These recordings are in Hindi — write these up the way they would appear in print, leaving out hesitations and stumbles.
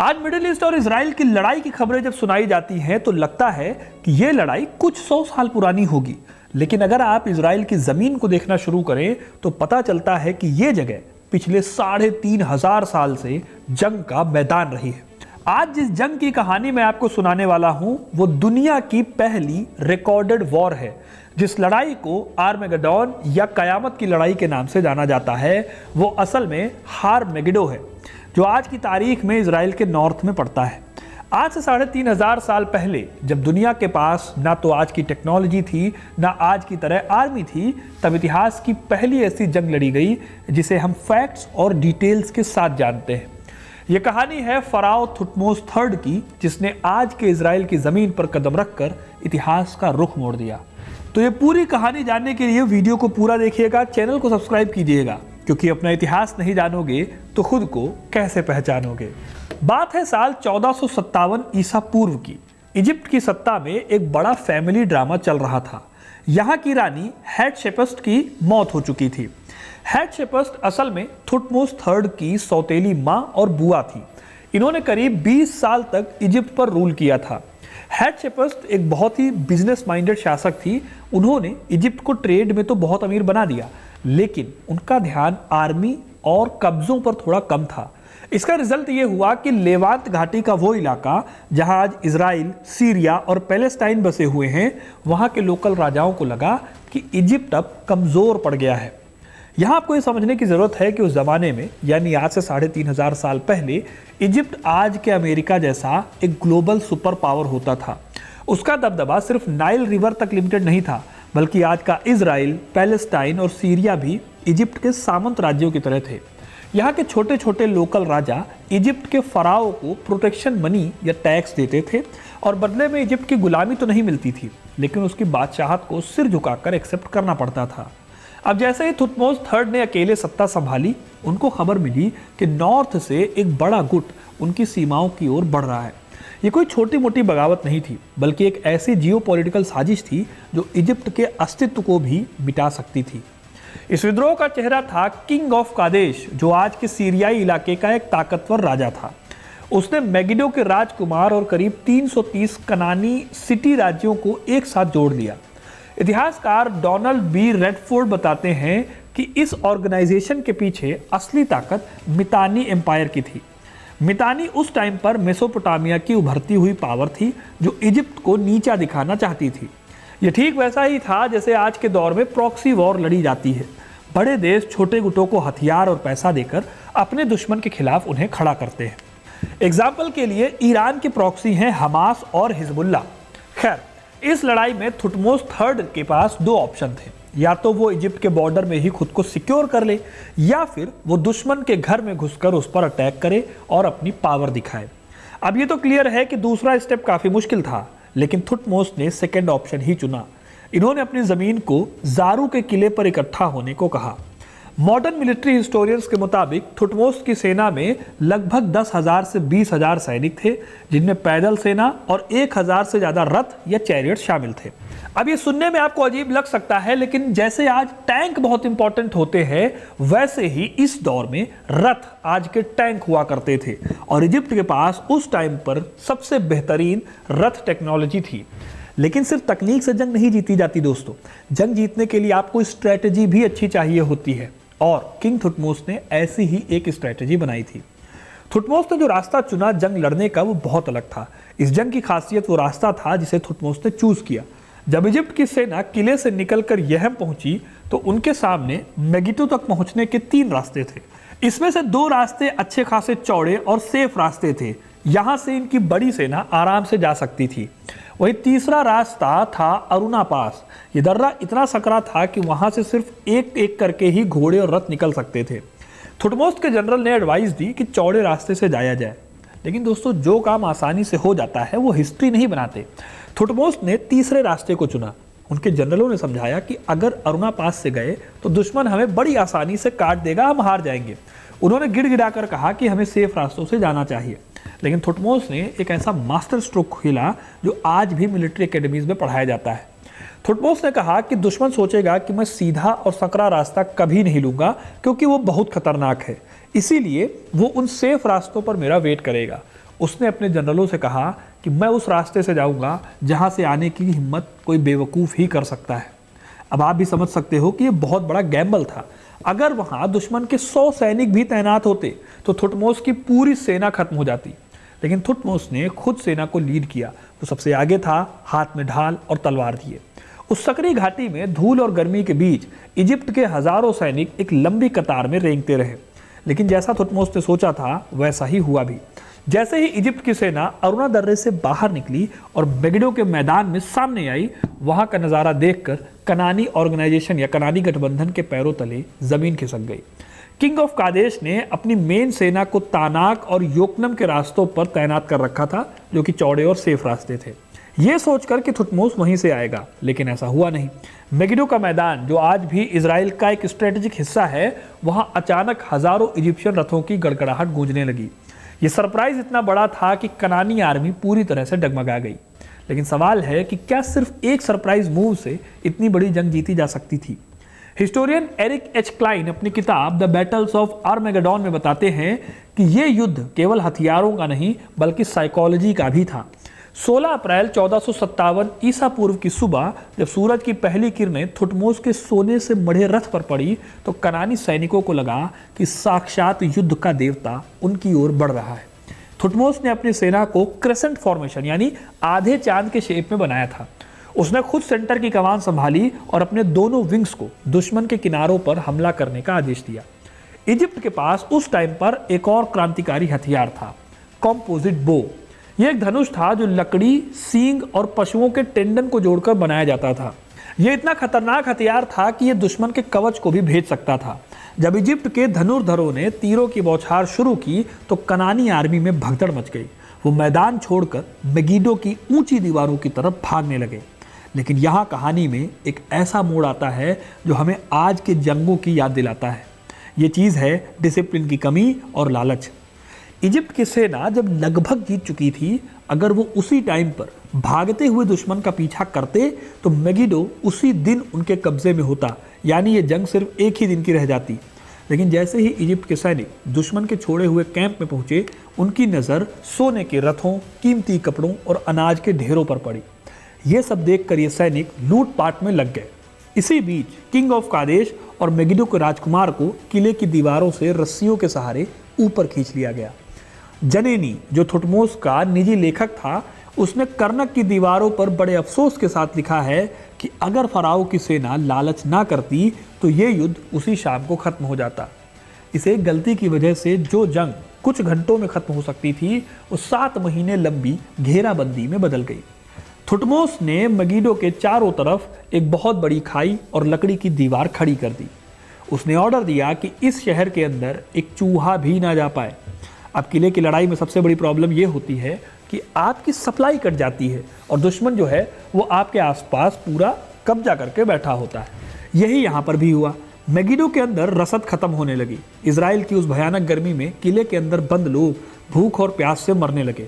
आज मिडिल ईस्ट और इजराइल की लड़ाई की खबरें जब सुनाई जाती हैं तो लगता है कि यह लड़ाई कुछ 100 साल पुरानी होगी, लेकिन अगर आप इजराइल की जमीन को देखना शुरू करें तो पता चलता है कि यह जगह पिछले 3,500 साल से जंग का मैदान रही है। आज जिस जंग की कहानी मैं आपको सुनाने वाला हूं वो दुनिया की पहली रिकॉर्डेड वॉर है। जिस लड़ाई को आर्मेगेडोन या कयामत की लड़ाई के नाम से जाना जाता है वो असल में हार्मेगेडो है, जो आज की तारीख में इजराइल के नॉर्थ में पड़ता है। आज से 3,500 साल पहले जब दुनिया के पास ना तो आज की टेक्नोलॉजी थी ना आज की तरह आर्मी थी, तब इतिहास की पहली ऐसी जंग लड़ी गई जिसे हम फैक्ट्स और डिटेल्स के साथ जानते हैं। यह कहानी है फराओ थुटमोस III की, जिसने आज के इजराइल की जमीन पर कदम रखकर इतिहास का रुख मोड़ दिया। तो ये पूरी कहानी जानने के लिए वीडियो को पूरा देखिएगा, चैनल को सब्सक्राइब कीजिएगा, क्योंकि अपना इतिहास नहीं जानोगे तो खुद को कैसे पहचानोगे। बात है साल 1457 ईसा पूर्व की। इजिप्ट की सत्ता में एक बड़ा फैमिली ड्रामा चल रहा था। यहाँ की रानी हेटशेपस्ट की मौत हो चुकी थी। हेटशेपस्ट असल में थुटमोस III की सौतेली माँ और बुआ थी। इन्होंने करीब 20 साल तक इजिप्ट पर रूल किया था। हेटशेपस्ट एक बहुत ही बिजनेस माइंडेड शासक थी। उन्होंने इजिप्ट को ट्रेड में तो बहुत अमीर बना दिया, लेकिन उनका ध्यान आर्मी और कब्जों पर थोड़ा कम था। इसका रिजल्ट ये हुआ कि लेवांत घाटी का वो इलाका जहां आज इजराइल, सीरिया और पैलेस्टाइन बसे हुए हैं, वहां के लोकल राजाओं को लगा कि इजिप्ट अब कमजोर पड़ गया है। यहां आपको ये समझने की जरूरत है कि उस जमाने में, यानी आज से 3,500 साल पहले, इजिप्ट आज के अमेरिका जैसा एक ग्लोबल सुपर पावर होता था। उसका दबदबा सिर्फ नाइल रिवर तक लिमिटेड नहीं था, बल्कि आज का इजराइल, पैलेस्टाइन और सीरिया भी इजिप्ट के सामंत राज्यों की तरह थे। यहाँ के छोटे छोटे लोकल राजा इजिप्ट के फराओ को प्रोटेक्शन मनी या टैक्स देते थे और बदले में इजिप्ट की गुलामी तो नहीं मिलती थी, लेकिन उसकी बादशाहत को सिर झुकाकर एक्सेप्ट करना पड़ता था। अब जैसे ही थुटमोस III ने अकेले सत्ता संभाली, उनको खबर मिली कि नॉर्थ से एक बड़ा गुट उनकी सीमाओं की ओर बढ़ रहा है। ये कोई छोटी मोटी बगावत नहीं थी, बल्कि एक ऐसी जियोपॉलिटिकल साजिश थी जो इजिप्ट के अस्तित्व को भी मिटा सकती थी। इस विद्रोह का चेहरा था किंग ऑफ कादेश, जो आज के सीरियाई इलाके का एक ताकतवर राजा था। उसने मेगिडो के राजकुमार और करीब 330 कनानी सिटी राज्यों को एक साथ जोड़ लिया। इतिहासकार डोनाल्ड बी रेडफोर्ड बताते हैं कि इस ऑर्गेनाइजेशन के पीछे असली ताकत मितानी एम्पायर की थी। मितानी उस टाइम पर मेसोपोटामिया की उभरती हुई पावर थी जो इजिप्ट को नीचा दिखाना चाहती थी। यह ठीक वैसा ही था जैसे आज के दौर में प्रॉक्सी वॉर लड़ी जाती है। बड़े देश छोटे गुटों को हथियार और पैसा देकर अपने दुश्मन के खिलाफ उन्हें खड़ा करते हैं। एग्जाम्पल के लिए ईरान के प्रॉक्सी हैं हमास और हिजबुल्ला। खैर, इस लड़ाई में थुटमोस III के पास दो ऑप्शन थे। या तो वो इजिप्ट के बॉर्डर में ही खुद को सिक्योर कर ले, या फिर वो दुश्मन के घर में घुसकर उस पर अटैक करे और अपनी पावर दिखाए। अब ये तो क्लियर है कि दूसरा स्टेप काफी मुश्किल था, लेकिन थुटमोस ने सेकंड ऑप्शन ही चुना। इन्होंने अपनी जमीन को जारू के किले पर इकट्ठा होने को कहा। मॉडर्न मिलिट्री हिस्टोरियंस के मुताबिक थुटमोस की सेना में लगभग 10,000 से 20,000 सैनिक थे, जिनमें पैदल सेना और 1,000 से ज्यादा रथ या चैरियट शामिल थे। अब ये सुनने में आपको अजीब लग सकता है, लेकिन जैसे आज टैंक बहुत इंपॉर्टेंट होते हैं, वैसे ही इस दौर में रथ आज के टैंक हुआ करते थे और इजिप्ट के पास उस टाइम पर सबसे बेहतरीन रथ टेक्नोलॉजी थी। लेकिन सिर्फ तकनीक से जंग नहीं जीती जाती दोस्तों। जंग जीतने के लिए आपको स्ट्रेटेजी भी अच्छी चाहिए होती है, और किंग थुटमोस ने ऐसी ही एक स्ट्रेटेजी बनाई थी। थुटमोस ने जो रास्ता चुना जंग लड़ने का, वो बहुत अलग था। इस जंग की खासियत वो रास्ता था जिसे थुटमोस ने चूज किया। जब इजिप्ट की सेना किले से निकलकर यहम पहुंची तो उनके सामने मेगिडो तक पहुंचने के 3 रास्ते थे। इसमें से 2 रास्ते अच्छे खासे चौड़े और सेफ रास्ते थे, यहां से इनकी बड़ी सेना आराम से जा सकती थी। वही तीसरा रास्ता था अरुणा पास। ये दर्रा इतना सकरा था कि वहां से सिर्फ एक एक करके ही घोड़े और रथ निकल सकते थे। थुटमोस के जनरल ने एडवाइस दी कि चौड़े रास्ते से जाया जाए, लेकिन दोस्तों जो काम आसानी से हो जाता है वो हिस्ट्री नहीं बनाते। थुटमोस ने तीसरे रास्ते को चुना। उनके जनरलों ने समझाया कि अगर अरुणा पास से गए तो दुश्मन हमें बड़ी आसानी से काट देगा, हम हार जाएंगे। उन्होंने गिड़गिड़ाकर कहा कि हमें सेफ रास्तों से जाना चाहिए, लेकिन थुटमोस ने एक ऐसा मास्टर स्ट्रोक खेला जो आज भी मिलिट्री एकेडमीज में पढ़ाया जाता है। थुटमोस ने कहा कि दुश्मन सोचेगा कि मैं सीधा और सकरा रास्ता कभी नहीं लूंगा, क्योंकि वो बहुत खतरनाक है, इसीलिए वो उन सेफ रास्तों पर मेरा वेट करेगा। उसने अपने जनरलों से कहा कि मैं उस रास्ते से जाऊंगा जहां से आने की हिम्मत कोई बेवकूफ़ ही कर सकता है। अब आप भी समझ सकते हो कि यह बहुत बड़ा गैम्बल था। अगर वहां दुश्मन के 100 सैनिक भी तैनात होते तो थुटमोस की पूरी सेना खत्म हो जाती। लेकिन थुटमोस ने खुद सेना को लीड किया। वो सबसे आगे था, हाथ में ढाल और तलवार लिए। उस सकरी घाटी में धूल और गर्मी के बीच इजिप्ट के हजारों सैनिक एक लंबी कतार में रेंगते रहे। लेकिन जैसा थुटमोस ने सोचा था वैसा ही हुआ भी। जैसे ही इजिप्ट की सेना अरुणा दर्रे से बाहर निकली और मेगिडो के मैदान में सामने आई, वहां का नजारा देखकर कनानी ऑर्गेनाइजेशन या कनानी गठबंधन के पैरों तले जमीन खिसक गई। किंग ऑफ कादेश ने अपनी मेन सेना को तानाक और योकनम के रास्तों पर तैनात कर रखा था, जो कि चौड़े और सेफ रास्ते थे। यह सोचकर कि थुटमोस वहीं से आएगा, लेकिन ऐसा हुआ नहीं। मेगिडो का मैदान, जो आज भी इजराइल का एक स्ट्रेटेजिक हिस्सा है, वहां अचानक हजारों इजिप्शियन रथों की गड़गड़ाहट गूंजने लगी। यह सरप्राइज इतना बड़ा था कि कनानी आर्मी पूरी तरह से डगमगा गई। लेकिन सवाल है कि क्या सिर्फ एक सरप्राइज मूव से इतनी बड़ी जंग जीती जा सकती थी? हिस्टोरियन एरिक एच क्लाइन अपनी किताब द बैटल्स ऑफ आर्मेगेडोन में बताते हैं कि यह युद्ध केवल हथियारों का नहीं बल्कि साइकोलॉजी का भी था। 16 अप्रैल 1457 ईसा पूर्व की सुबह जब सूरज की पहली किरणें थुटमोस के सोने से मढ़े रथ पर पड़ी तो कनानी सैनिकों को लगा कि साक्षात युद्ध का देवता उनकी ओर बढ़ रहा है। थुटमोस ने अपनी सेना को क्रेसेंट फॉर्मेशन यानी आधे चांद के शेप में बनाया था। उसने खुद सेंटर की कमान संभाली और अपने दोनों विंग्स को दुश्मन के किनारों पर हमला करने का आदेश दिया। इजिप्ट के पास उस टाइम पर एक और क्रांतिकारी हथियार था, कॉम्पोजिट बो। यह एक धनुष था जो लकड़ी, सींग और पशुओं के टेंडन को जोड़कर बनाया जाता था। यह इतना खतरनाक हथियार था कि यह दुश्मन के कवच को भी भेद सकता था। जब इजिप्ट के धनुर्धरों ने तीरों की बौछार शुरू की तो कनानी आर्मी में भगदड़ मच गई। वो मैदान छोड़कर मेगिडो की ऊंची दीवारों की तरफ भागने लगे। लेकिन यहाँ कहानी में एक ऐसा मोड़ आता है जो हमें आज के जंगों की याद दिलाता है। ये चीज़ है डिसिप्लिन की कमी और लालच। इजिप्ट की सेना जब लगभग जीत चुकी थी, अगर वो उसी टाइम पर भागते हुए दुश्मन का पीछा करते तो मेगिडो उसी दिन उनके कब्जे में होता, यानी ये जंग सिर्फ एक ही दिन की रह जाती। लेकिन जैसे ही इजिप्ट के सैनिक दुश्मन के छोड़े हुए कैंप में पहुंचे, उनकी नज़र सोने के रथों, कीमती कपड़ों और अनाज के ढेरों पर पड़ी। ये सब देखकर ये सैनिक लूटपाट में लग गए। इसी बीच किंग ऑफ कादेश और मेगिडो के राजकुमार को किले की दीवारों से रस्सियों के सहारे ऊपर खींच लिया गया। जनेनी, जो थुटमोस का निजी लेखक था, उसने कर्नक की दीवारों पर बड़े अफसोस के साथ लिखा है कि अगर फराओ की सेना लालच ना करती तो ये युद्ध उसी शाम को खत्म हो जाता। इस एक गलती की वजह से जो जंग कुछ घंटों में खत्म हो सकती थी, वो 7 महीने लंबी घेराबंदी में बदल गई। थुटमोस ने मेगिडो के चारों तरफ एक बहुत बड़ी खाई और लकड़ी की दीवार खड़ी कर दी। उसने ऑर्डर दिया कि इस शहर के अंदर एक चूहा भी ना जा पाए। अब किले की लड़ाई में सबसे बड़ी प्रॉब्लम यह होती है कि आपकी सप्लाई कट जाती है और दुश्मन जो है वो आपके आसपास पूरा कब्जा करके बैठा होता है। यही यहाँ पर भी हुआ। मेगिडो के अंदर रसद खत्म होने लगी। इजराइल की उस भयानक गर्मी में किले के अंदर बंद लोग भूख और प्यास से मरने लगे।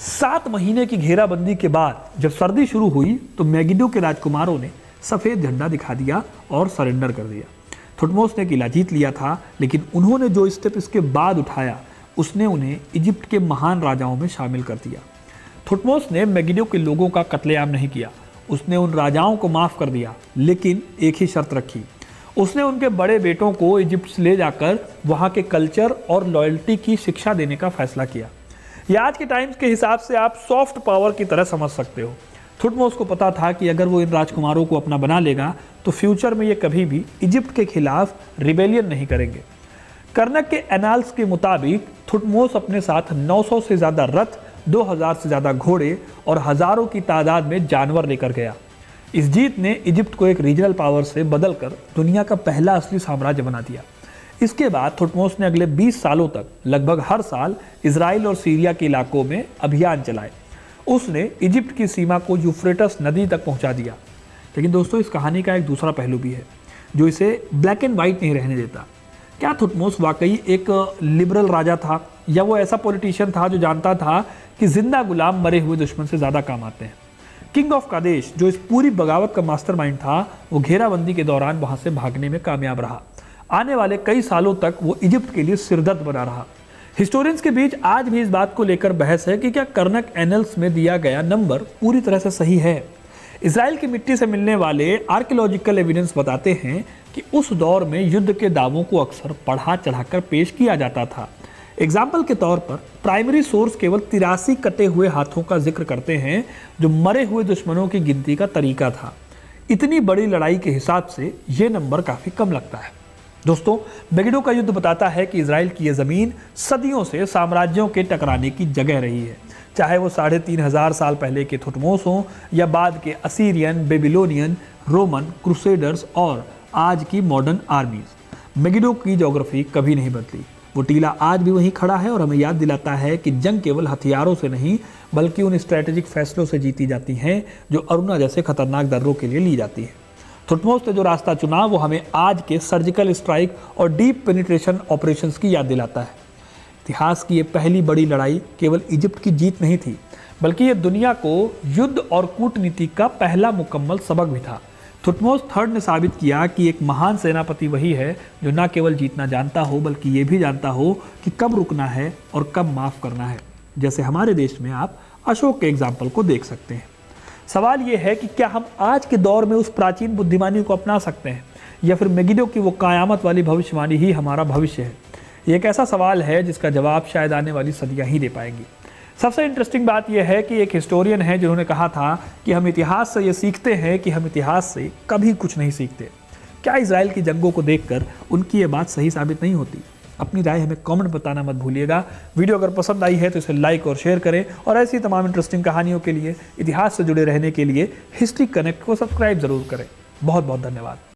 7 महीने की घेराबंदी के बाद जब सर्दी शुरू हुई तो मेगिडो के राजकुमारों ने सफ़ेद झंडा दिखा दिया और सरेंडर कर दिया। थुटमोस ने किला जीत लिया था, लेकिन उन्होंने जो स्टेप इसके बाद उठाया उसने उन्हें इजिप्ट के महान राजाओं में शामिल कर दिया। थुटमोस ने मेगिडो के लोगों का कत्लेआम नहीं किया। उसने उन राजाओं को माफ़ कर दिया, लेकिन एक ही शर्त रखी। उसने उनके बड़े बेटों को इजिप्ट से ले जाकर वहाँ के कल्चर और लॉयल्टी की शिक्षा देने का फैसला किया। यह आज के टाइम्स के हिसाब से आप सॉफ्ट पावर की तरह समझ सकते हो। थुटमोस को पता था कि अगर वो इन राजकुमारों को अपना बना लेगा तो फ्यूचर में ये कभी भी इजिप्ट के खिलाफ रिबेलियन नहीं करेंगे। कर्नक के एनाल्स के मुताबिक थुटमोस अपने साथ 900 से ज़्यादा रथ, 2000 से ज़्यादा घोड़े और हज़ारों की तादाद में जानवर लेकर गया। इस जीत ने इजिप्ट को एक रीजनल पावर से बदलकर दुनिया का पहला असली साम्राज्य बना दिया। इसके बाद थुटमोस ने अगले 20 सालों तक लगभग हर साल इजराइल और सीरिया के इलाकों में अभियान चलाए। उसने इजिप्ट की सीमा को यूफ्रेटस नदी तक पहुंचा दिया। लेकिन दोस्तों, इस कहानी का एक दूसरा पहलू भी है जो इसे ब्लैक एंड वाइट नहीं रहने देता। क्या थुटमोस वाकई एक लिबरल राजा था, या वो ऐसा पॉलिटिशियन था जो जानता था कि जिंदा गुलाम मरे हुए दुश्मन से ज़्यादा काम आते हैं? किंग ऑफ कादेश, जो इस पूरी बगावत का मास्टरमाइंड था, वो घेराबंदी के दौरान वहाँ से भागने में कामयाब रहा। आने वाले कई सालों तक वो इजिप्ट के लिए सिरदर्द बना रहा। हिस्टोरियंस के बीच आज भी इस बात को लेकर बहस है कि क्या कर्नक एनल्स में दिया गया नंबर पूरी तरह से सही है। इजराइल की मिट्टी से मिलने वाले आर्कियोलॉजिकल एविडेंस बताते हैं कि उस दौर में युद्ध के दावों को अक्सर बढ़ा चढ़ाकर पेश किया जाता था। एग्जाम्पल के तौर पर प्राइमरी सोर्स केवल 83 कटे हुए हाथों का जिक्र करते हैं, जो मरे हुए दुश्मनों की गिनती का तरीका था। इतनी बड़ी लड़ाई के हिसाब से ये नंबर काफ़ी कम लगता है। दोस्तों, मेगिडो का युद्ध बताता है कि इजराइल की यह ज़मीन सदियों से साम्राज्यों के टकराने की जगह रही है, चाहे वो 3500 साल पहले के थुटमोस हों या बाद के असीरियन, बेबीलोनियन, रोमन, क्रूसेडर्स और आज की मॉडर्न आर्मीज। मेगिडो की ज्योग्राफी कभी नहीं बदली। वो टीला आज भी वहीं खड़ा है और हमें याद दिलाता है कि जंग केवल हथियारों से नहीं बल्कि उन स्ट्रैटेजिक फैसलों से जीती जाती हैं जो अरुणा जैसे खतरनाक दर्रों के लिए ली जाती है। थुटमोस ने जो रास्ता चुना वो हमें आज के सर्जिकल स्ट्राइक और डीप पेनिट्रेशन ऑपरेशंस की याद दिलाता है। इतिहास की ये पहली बड़ी लड़ाई केवल इजिप्ट की जीत नहीं थी, बल्कि ये दुनिया को युद्ध और कूटनीति का पहला मुकम्मल सबक भी था। थुटमोस III ने साबित किया कि एक महान सेनापति वही है जो न केवल जीतना जानता हो बल्कि ये भी जानता हो कि कब रुकना है और कब माफ़ करना है। जैसे हमारे देश में आप अशोक के एग्जाम्पल को देख सकते हैं। सवाल ये है कि क्या हम आज के दौर में उस प्राचीन बुद्धिमानी को अपना सकते हैं या फिर मेगिडो की वो क़यामत वाली भविष्यवाणी ही हमारा भविष्य है। ये एक ऐसा सवाल है जिसका जवाब शायद आने वाली सदियाँ ही दे पाएंगी। सबसे इंटरेस्टिंग बात यह है कि एक हिस्टोरियन है जिन्होंने कहा था कि हम इतिहास से ये सीखते हैं कि हम इतिहास से कभी कुछ नहीं सीखते। क्या इजराइल की जंगों को देखकर उनकी ये बात सही साबित नहीं होती? अपनी राय हमें कमेंट बताना मत भूलिएगा। वीडियो अगर पसंद आई है तो इसे लाइक और शेयर करें और ऐसी तमाम इंटरेस्टिंग कहानियों के लिए, इतिहास से जुड़े रहने के लिए हिस्ट्री कनेक्ट को सब्सक्राइब जरूर करें। बहुत बहुत धन्यवाद।